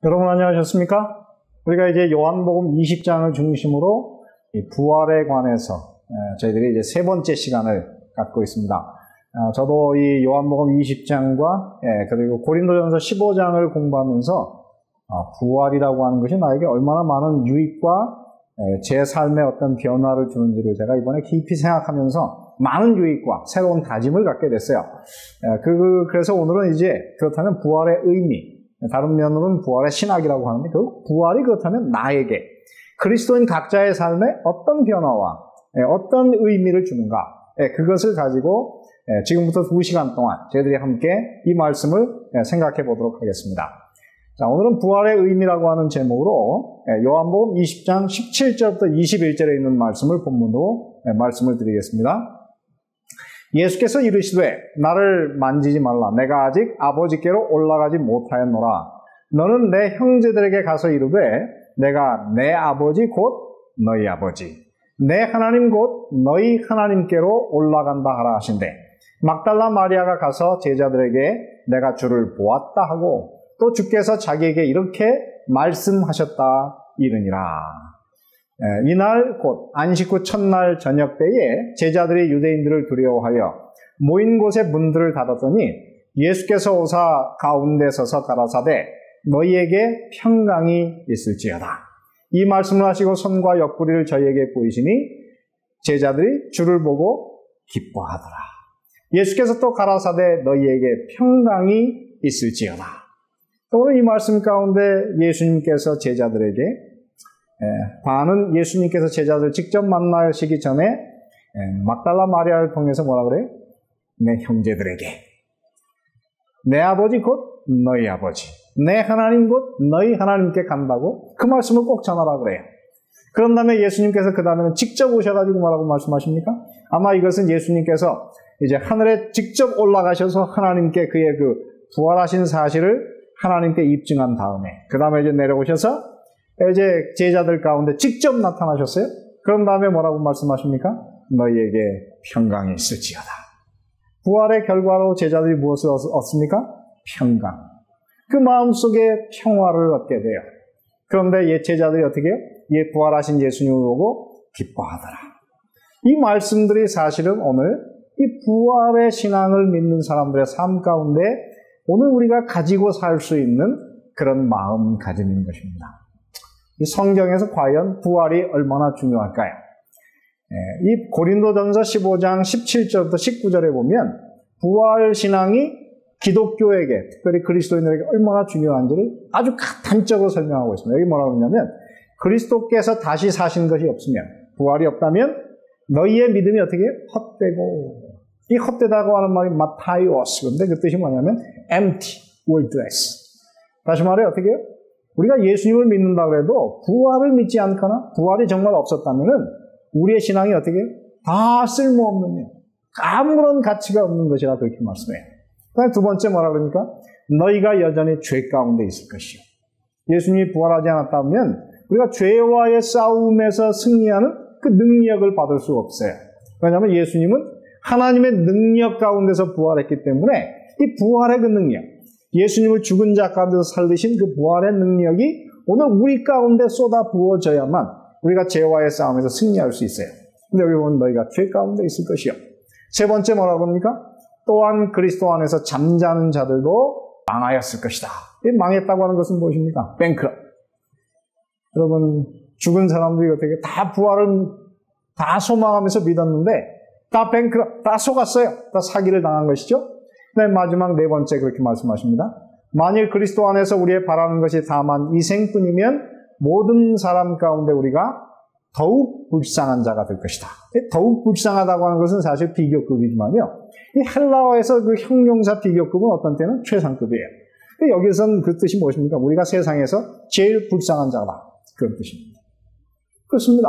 여러분 안녕하셨습니까? 우리가 이제 요한복음 20장을 중심으로 이 부활에 관해서 저희들이 이제 세 번째 시간을 갖고 있습니다. 저도 이 요한복음 20장과 그리고 고린도전서 15장을 공부하면서 부활이라고 하는 것이 나에게 얼마나 많은 유익과 제 삶에 어떤 변화를 주는지를 제가 이번에 깊이 생각하면서 많은 유익과 새로운 다짐을 갖게 됐어요. 그래서 오늘은 이제 그렇다면 부활의 의미, 다른 면으로는 부활의 신학이라고 하는데 그 부활이 그렇다면 나에게 그리스도인 각자의 삶에 어떤 변화와 어떤 의미를 주는가, 그것을 가지고 지금부터 2시간 동안 저희들이 함께 이 말씀을 생각해 보도록 하겠습니다. 자, 오늘은 부활의 의미라고 하는 제목으로 요한복음 20장 17절부터 21절에 있는 말씀을 본문으로 말씀을 드리겠습니다. 예수께서 이르시되 나를 만지지 말라. 내가 아직 아버지께로 올라가지 못하였노라. 너는 내 형제들에게 가서 이르되 내가 내 아버지 곧 너희 아버지, 내 하나님 곧 너희 하나님께로 올라간다 하라 하신대. 막달라 마리아가 가서 제자들에게 내가 주를 보았다 하고 또 주께서 자기에게 이렇게 말씀하셨다 이르니라. 이날 곧 안식 후 첫날 저녁 때에 제자들이 유대인들을 두려워하여 모인 곳에 문들을 닫았더니 예수께서 오사 가운데 서서 가라사대 너희에게 평강이 있을지어다. 이 말씀을 하시고 손과 옆구리를 저희에게 보이시니 제자들이 주를 보고 기뻐하더라. 예수께서 또 가라사대 너희에게 평강이 있을지어다. 오늘 이 말씀 가운데 예수님께서 제자들에게 반은 예수님께서 제자들 직접 만나시기 전에 막달라 마리아를 통해서 뭐라 그래요? 내 형제들에게, 내 아버지 곧 너희 아버지, 내 하나님 곧 너희 하나님께 간다고 그 말씀을 꼭 전하라 그래요. 그런 다음에 예수님께서 그 다음에는 직접 오셔가지고 뭐라고 말씀하십니까? 아마 이것은 예수님께서 이제 하늘에 직접 올라가셔서 하나님께 그의 그 부활하신 사실을 하나님께 입증한 다음에 그 다음에 이제 내려오셔서 이제 제자들 가운데 직접 나타나셨어요. 그런 다음에 뭐라고 말씀하십니까? 너희에게 평강이 있을지어다. 부활의 결과로 제자들이 무엇을 얻습니까? 평강. 그 마음속에 평화를 얻게 돼요. 그런데 제자들이 어떻게 해요? 부활하신 예수님을 보고 기뻐하더라. 이 말씀들이 사실은 오늘 이 부활의 신앙을 믿는 사람들의 삶 가운데 오늘 우리가 가지고 살 수 있는 그런 마음가짐인 것입니다. 이 성경에서 과연 부활이 얼마나 중요할까요? 이 고린도전서 15장 17절부터 19절에 보면 부활 신앙이 기독교에게, 특별히 그리스도인들에게 얼마나 중요한지를 아주 단적으로 설명하고 있습니다. 여기 뭐라고 하냐면 그리스도께서 다시 사신 것이 없으면, 부활이 없다면 너희의 믿음이 어떻게 해요? 헛되고, 이 헛되다고 하는 말이 마타이오스. 근데 그 뜻이 뭐냐면 empty, worthless. 다시 말해 어떻게 해요? 우리가 예수님을 믿는다고 해도 부활을 믿지 않거나 부활이 정말 없었다면은 우리의 신앙이 어떻게 해요? 다 쓸모없는, 아무런 가치가 없는 것이라 그렇게 말씀해요. 그다음에 두 번째 뭐라 그럽니까? 너희가 여전히 죄 가운데 있을 것이요. 예수님이 부활하지 않았다면 우리가 죄와의 싸움에서 승리하는 그 능력을 받을 수 없어요. 왜냐하면 예수님은 하나님의 능력 가운데서 부활했기 때문에 이 부활의 그 능력, 예수님을 죽은 자 가운데서 살리신 그 부활의 능력이 오늘 우리 가운데 쏟아 부어져야만 우리가 죄와의 싸움에서 승리할 수 있어요. 근데 여기 보면 너희가 죄 가운데 있을 것이요. 세 번째 뭐라고 합니까? 또한 그리스도 안에서 잠자는 자들도 망하였을 것이다. 이 망했다고 하는 것은 무엇입니까? 뱅크럽. 여러분, 죽은 사람들이 어떻게 다 부활을 다 소망하면서 믿었는데 다 뱅크럽, 다 속았어요. 다 사기를 당한 것이죠. 네, 마지막 네 번째 그렇게 말씀하십니다. 만일 그리스도 안에서 우리의 바라는 것이 다만 이 생뿐이면 모든 사람 가운데 우리가 더욱 불쌍한 자가 될 것이다. 더욱 불쌍하다고 하는 것은 사실 비교급이지만요. 이 헬라어에서 그 형용사 비교급은 어떤 때는 최상급이에요. 여기서는 그 뜻이 무엇입니까? 우리가 세상에서 제일 불쌍한 자다. 그런 뜻입니다. 그렇습니다.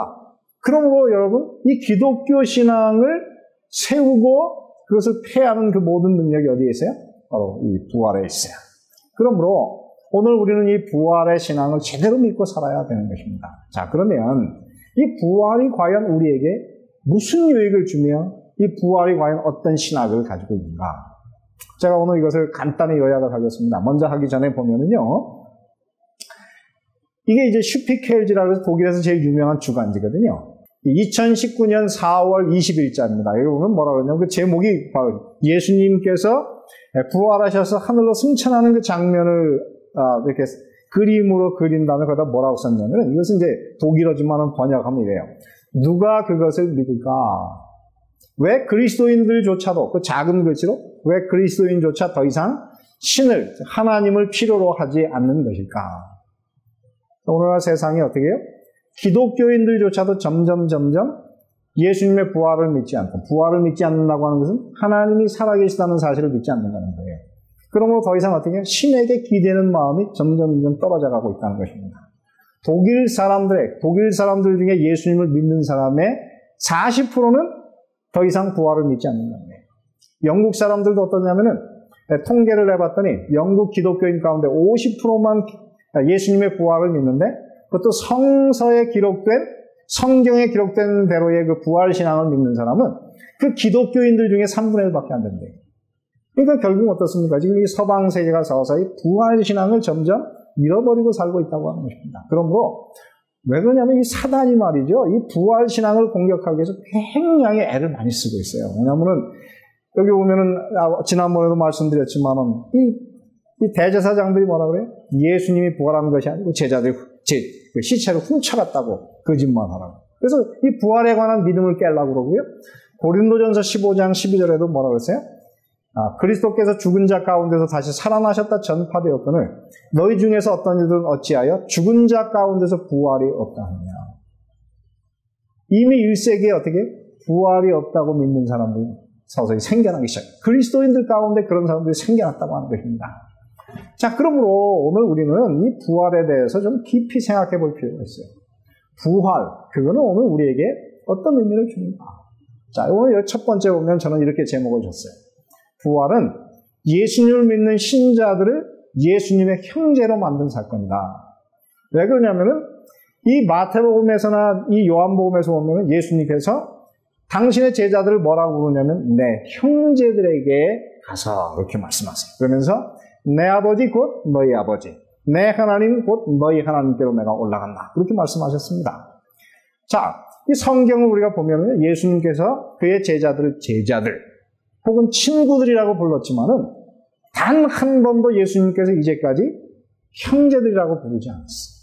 그러므로 여러분, 이 기독교 신앙을 세우고 그것을 폐하는 그 모든 능력이 어디에 있어요? 바로 이 부활에 있어요. 그러므로 오늘 우리는 이 부활의 신앙을 제대로 믿고 살아야 되는 것입니다. 자, 그러면 이 부활이 과연 우리에게 무슨 유익을 주며 이 부활이 과연 어떤 신학을 가지고 있는가? 제가 오늘 이것을 간단히 요약을 하겠습니다. 먼저 하기 전에 보면은요, 이게 이제 슈피켈지라고 해서 독일에서 제일 유명한 주간지거든요. 2019년 4월 20일자입니다. 여기 보면 뭐라고 그러냐면 그 제목이 바로 예수님께서 부활하셔서 하늘로 승천하는 그 장면을 이렇게 그림으로 그린 다음에 거기다 뭐라고 썼냐면 이것은 이제 독일어지만은 번역하면 이래요. 누가 그것을 믿을까? 왜 그리스도인들조차도 그 작은 글씨로 왜 그리스도인조차 더 이상 신을 하나님을 필요로 하지 않는 것일까? 오늘날 세상이 어떻게 해요? 기독교인들조차도 점점 예수님의 부활을 믿지 않고 부활을 믿지 않는다고 하는 것은 하나님이 살아계시다는 사실을 믿지 않는다는 거예요. 그러므로 더 이상 어떻게 해요? 신에게 기대는 마음이 점점 떨어져 가고 있다는 것입니다. 독일 사람들 중에 예수님을 믿는 사람의 40%는 더 이상 부활을 믿지 않는다는 거예요. 영국 사람들도 어떠냐면은 통계를 해봤더니 영국 기독교인 가운데 50%만 예수님의 부활을 믿는데 그것도 성서에 기록된 성경에 기록된 대로의 그 부활 신앙을 믿는 사람은 그 기독교인들 중에 3분의 1밖에 안 된대요. 그러니까 결국 어떻습니까? 지금 이 서방 세계가 서서히 부활 신앙을 점점 잃어버리고 살고 있다고 하는 것입니다. 그러므로 왜 그러냐면 이 사단이 말이죠. 이 부활 신앙을 공격하기 위해서 굉장히 애를 많이 쓰고 있어요. 왜냐하면은 여기 보면은 지난번에도 말씀드렸지만은 이 대제사장들이 뭐라 그래요? 예수님이 부활한 것이 아니고 제자들이 시체를 훔쳐갔다고 거짓말하라고. 그래서 이 부활에 관한 믿음을 깨려고 그러고요. 고린도전서 15장 12절에도 뭐라 그랬어요? 그리스도께서 죽은 자 가운데서 다시 살아나셨다 전파되었거늘 너희 중에서 어떤 이들은 어찌하여 죽은 자 가운데서 부활이 없다 하느냐. 이미 1세기에 어떻게 부활이 없다고 믿는 사람들이 서서히 생겨나기 시작해요. 그리스도인들 가운데 그런 사람들이 생겨났다고 하는 것입니다. 자, 그러므로 오늘 우리는 이 부활에 대해서 좀 깊이 생각해 볼 필요가 있어요. 부활, 그거는 오늘 우리에게 어떤 의미를 줍니까? 자, 오늘 첫 번째 보면 저는 이렇게 제목을 줬어요. 부활은 예수님을 믿는 신자들을 예수님의 형제로 만든 사건이다. 왜 그러냐면은 이 마태복음에서나 이 요한복음에서 보면 예수님께서 당신의 제자들을 뭐라고 부르냐면 내 형제들에게 가서 이렇게 말씀하세요. 그러면서 내 아버지 곧 너희 아버지, 내 하나님 곧 너희 하나님께로 내가 올라간다. 그렇게 말씀하셨습니다. 자, 이 성경을 우리가 보면 예수님께서 그의 제자들을 제자들 혹은 친구들이라고 불렀지만은 단 한 번도 예수님께서 이제까지 형제들이라고 부르지 않았어요.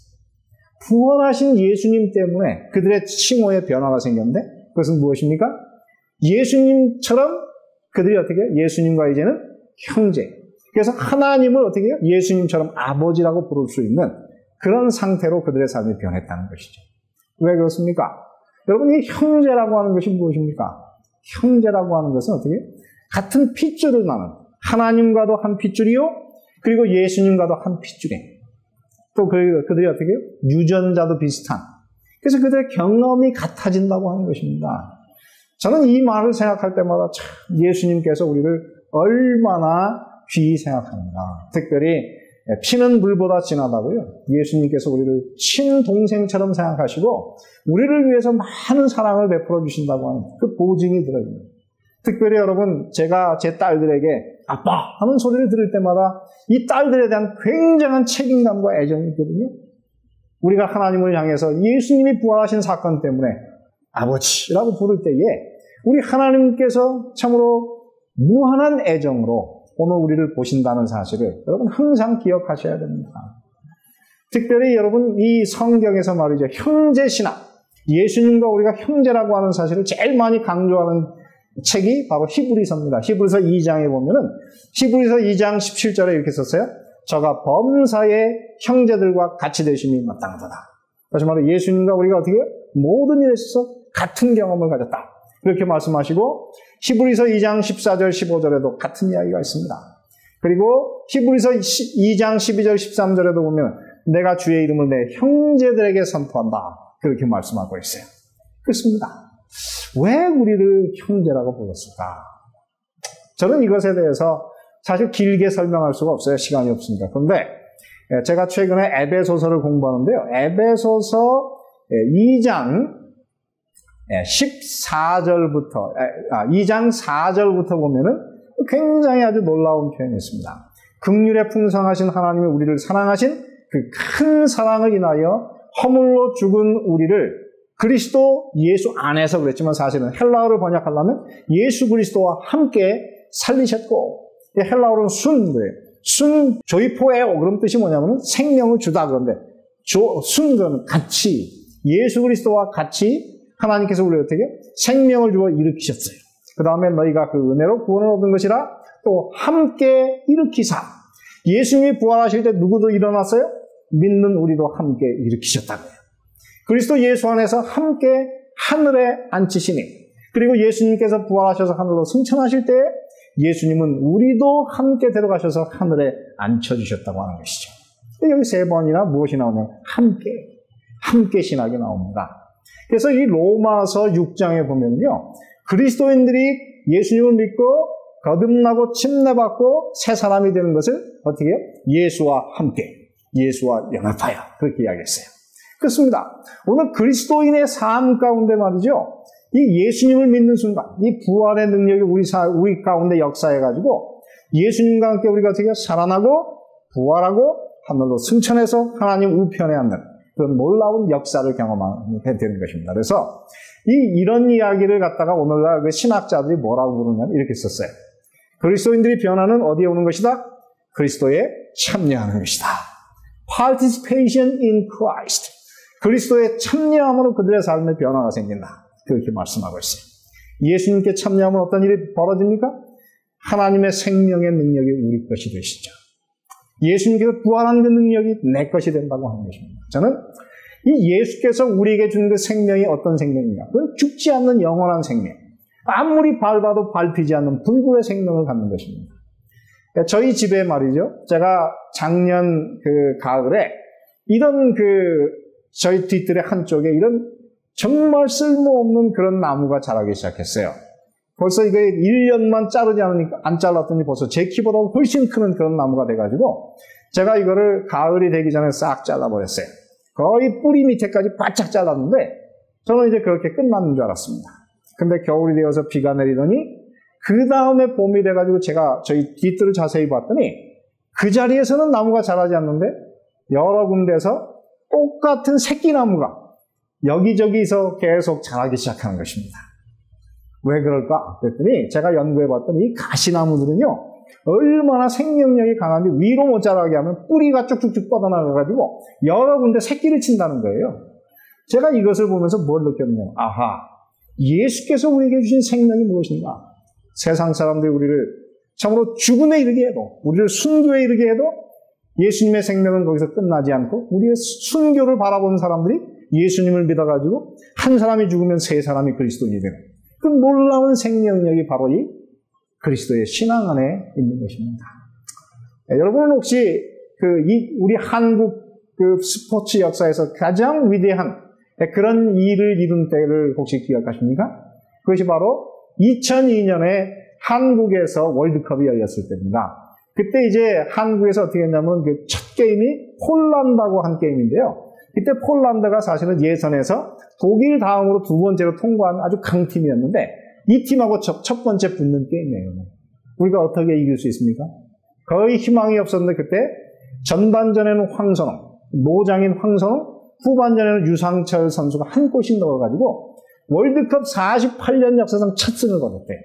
부활하신 예수님 때문에 그들의 칭호에 변화가 생겼는데 그것은 무엇입니까? 예수님처럼 그들이 어떻게 해요? 예수님과 이제는 형제. 그래서 하나님을 어떻게 해요? 예수님처럼 아버지라고 부를 수 있는 그런 상태로 그들의 삶이 변했다는 것이죠. 왜 그렇습니까? 여러분, 이 형제라고 하는 것이 무엇입니까? 형제라고 하는 것은 어떻게 해요? 같은 핏줄을 나는 하나님과도 한 핏줄이요, 그리고 예수님과도 한 핏줄이에요. 또 그들이 어떻게 해요? 유전자도 비슷한. 그래서 그들의 경험이 같아진다고 하는 것입니다. 저는 이 말을 생각할 때마다 참 예수님께서 우리를 얼마나 귀히 생각합니다. 특별히 피는 물보다 진하다고요. 예수님께서 우리를 친동생처럼 생각하시고 우리를 위해서 많은 사랑을 베풀어 주신다고 하는 그 보증이 들어있는. 특별히 여러분, 제가 제 딸들에게 아빠 하는 소리를 들을 때마다 이 딸들에 대한 굉장한 책임감과 애정이 있거든요. 우리가 하나님을 향해서 예수님이 부활하신 사건 때문에 아버지라고 부를 때에 우리 하나님께서 참으로 무한한 애정으로 오늘 우리를 보신다는 사실을 여러분 항상 기억하셔야 됩니다. 특별히 여러분 이 성경에서 말이죠. 형제신앙, 예수님과 우리가 형제라고 하는 사실을 제일 많이 강조하는 책이 바로 히브리서입니다. 히브리서 2장에 보면은 히브리서 2장 17절에 이렇게 썼어요. 저가 범사의 형제들과 같이 되심이 마땅하다. 다시 말해 예수님과 우리가 어떻게 해요? 모든 일에 있어서 같은 경험을 가졌다. 그렇게 말씀하시고 히브리서 2장 14절 15절에도 같은 이야기가 있습니다. 그리고 히브리서 2장 12절 13절에도 보면 내가 주의 이름을 내 형제들에게 선포한다. 그렇게 말씀하고 있어요. 그렇습니다. 왜 우리를 형제라고 불렀을까? 저는 이것에 대해서 사실 길게 설명할 수가 없어요. 시간이 없으니까. 그런데 제가 최근에 에베소서를 공부하는데요. 에베소서 2장 14절부터 2장 4절부터 보면은 굉장히 아주 놀라운 표현이 있습니다. 긍휼에 풍성하신 하나님이 우리를 사랑하신 그 큰 사랑을 인하여 허물로 죽은 우리를 그리스도 예수 안에서 그랬지만 사실은 헬라어를 번역하려면 예수 그리스도와 함께 살리셨고, 헬라어로는 순, 조이포에오, 그런 뜻이 뭐냐면 생명을 주다 그런데, 순, 그러면 같이, 예수 그리스도와 같이 하나님께서 우리를 어떻게 생명을 주어 일으키셨어요. 그 다음에 너희가 그 은혜로 구원을 얻은 것이라 또 함께 일으키사. 예수님이 부활하실 때 누구도 일어났어요? 믿는 우리도 함께 일으키셨다고요. 그리스도 예수 안에서 함께 하늘에 앉히시니, 그리고 예수님께서 부활하셔서 하늘로 승천하실 때 예수님은 우리도 함께 데려가셔서 하늘에 앉혀주셨다고 하는 것이죠. 여기 3번이나 무엇이 나오냐면 함께 신학이 나옵니다. 그래서 이 로마서 6장에 보면요, 그리스도인들이 예수님을 믿고 거듭나고 침례받고 새 사람이 되는 것을 어떻게 해요? 예수와 함께, 예수와 연합하여, 그렇게 이야기했어요. 그렇습니다. 오늘 그리스도인의 삶 가운데 말이죠, 이 예수님을 믿는 순간, 이 부활의 능력이 우리 가운데 역사해가지고 예수님과 함께 우리가 어떻게 살아나고 부활하고 하늘로 승천해서 하나님 우편에 앉는 그런 놀라운 역사를 경험하게 되는 것입니다. 그래서 이런 이야기를 갖다가 오늘날 그 신학자들이 뭐라고 부르냐면 이렇게 썼어요. 그리스도인들이 변화는 어디에 오는 것이다? 그리스도에 참여하는 것이다. Participation in Christ. 그리스도에 참여함으로 그들의 삶에 변화가 생긴다. 그렇게 말씀하고 있어요. 예수님께 참여하면 어떤 일이 벌어집니까? 하나님의 생명의 능력이 우리 것이 되시죠. 예수님께서 부활하는 그 능력이 내 것이 된다고 하는 것입니다. 저는 이 예수께서 우리에게 준 그 생명이 어떤 생명인가? 그건 죽지 않는 영원한 생명. 아무리 밟아도 밟히지 않는 불굴의 생명을 갖는 것입니다. 저희 집에 말이죠, 제가 작년 그 가을에 이런 저희 뒤뜰의 한쪽에 이런 정말 쓸모없는 그런 나무가 자라기 시작했어요. 벌써 이거 1년만 자르지 않으니까, 안 잘랐더니 벌써 제 키보다 훨씬 큰 그런 나무가 돼가지고, 제가 이거를 가을이 되기 전에 싹 잘라버렸어요. 거의 뿌리 밑에까지 바짝 잘랐는데, 저는 이제 그렇게 끝났는 줄 알았습니다. 근데 겨울이 되어서 비가 내리더니, 그 다음에 봄이 돼가지고 제가 저희 뒤뜰을 자세히 봤더니, 그 자리에서는 나무가 자라지 않는데, 여러 군데서 똑같은 새끼나무가 여기저기서 계속 자라기 시작하는 것입니다. 왜 그럴까? 그랬더니 제가 연구해봤더니 이 가시나무들은요, 얼마나 생명력이 강한지 위로 못 자라게 하면 뿌리가 쭉쭉쭉 뻗어나가가지고 여러 군데 새끼를 친다는 거예요. 제가 이것을 보면서 뭘 느꼈냐면, 아하, 예수께서 우리에게 주신 생명이 무엇인가? 세상 사람들이 우리를 참으로 죽음에 이르게 해도, 우리를 순교에 이르게 해도 예수님의 생명은 거기서 끝나지 않고 우리의 순교를 바라보는 사람들이 예수님을 믿어가지고 한 사람이 죽으면 세 사람이 그리스도인이 되는 그 놀라운 생명력이 바로 이 그리스도의 신앙 안에 있는 것입니다. 여러분은 혹시 우리 한국 스포츠 역사에서 가장 위대한 그런 일을 이룬 때를 혹시 기억하십니까? 그것이 바로 2002년에 한국에서 월드컵이 열렸을 때입니다. 그때 이제 한국에서 어떻게 했냐면 그 첫 게임이 폴란드하고 한 게임인데요. 그때 폴란드가 사실은 예선에서 독일 다음으로 두 번째로 통과한 아주 강팀이었는데 이 팀하고 첫 번째 붙는 게임이에요. 우리가 어떻게 이길 수 있습니까? 거의 희망이 없었는데 그때 전반전에는 황선홍, 노장인 황선홍, 후반전에는 유상철 선수가 한 골씩 넣어가지고 월드컵 48년 역사상 첫 승을 거뒀대요.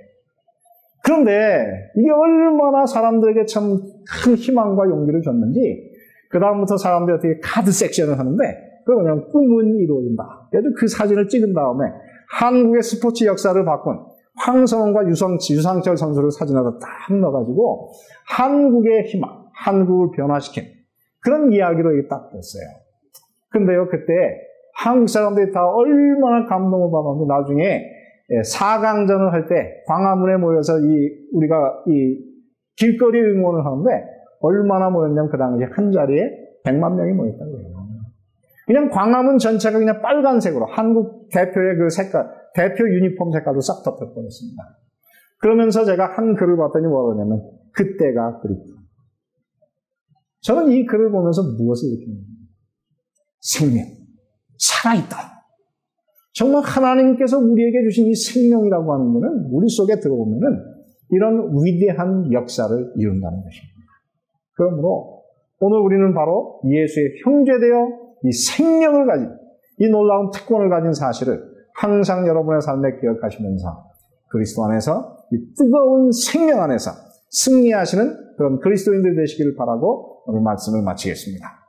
그런데 이게 얼마나 사람들에게 참 큰 희망과 용기를 줬는지 그 다음부터 사람들이 어떻게 카드 섹션을 하는데 그거 그냥 꿈은 이루어진다. 그래서 그 사진을 찍은 다음에 한국의 스포츠 역사를 바꾼 황선홍과 유상철 선수를 사진하다 딱 넣어가지고 한국의 희망, 한국을 변화시킨 그런 이야기로 이게 딱 됐어요. 근데요, 그때 한국 사람들이 다 얼마나 감동을 받았는데 나중에 4강전을 할 때 광화문에 모여서 우리가 길거리 응원을 하는데 얼마나 모였냐면 그 당시에 한 자리에 100만 명이 모였다고 해요. 그냥 광화문 전체가 그냥 빨간색으로 한국 대표의 그 색깔, 대표 유니폼 색깔로 싹 덮여버렸습니다. 그러면서 제가 한 글을 봤더니 뭐라고 하냐면 그때가 그립다. 저는 이 글을 보면서 무엇을 느낍니까? 생명, 살아있다. 정말 하나님께서 우리에게 주신 이 생명이라고 하는 것은 우리 속에 들어오면은 이런 위대한 역사를 이룬다는 것입니다. 그러므로 오늘 우리는 바로 예수의 형제되어 이 생명을 가진, 이 놀라운 특권을 가진 사실을 항상 여러분의 삶에 기억하시면서 그리스도 안에서 이 뜨거운 생명 안에서 승리하시는 그런 그리스도인들 되시기를 바라고 오늘 말씀을 마치겠습니다.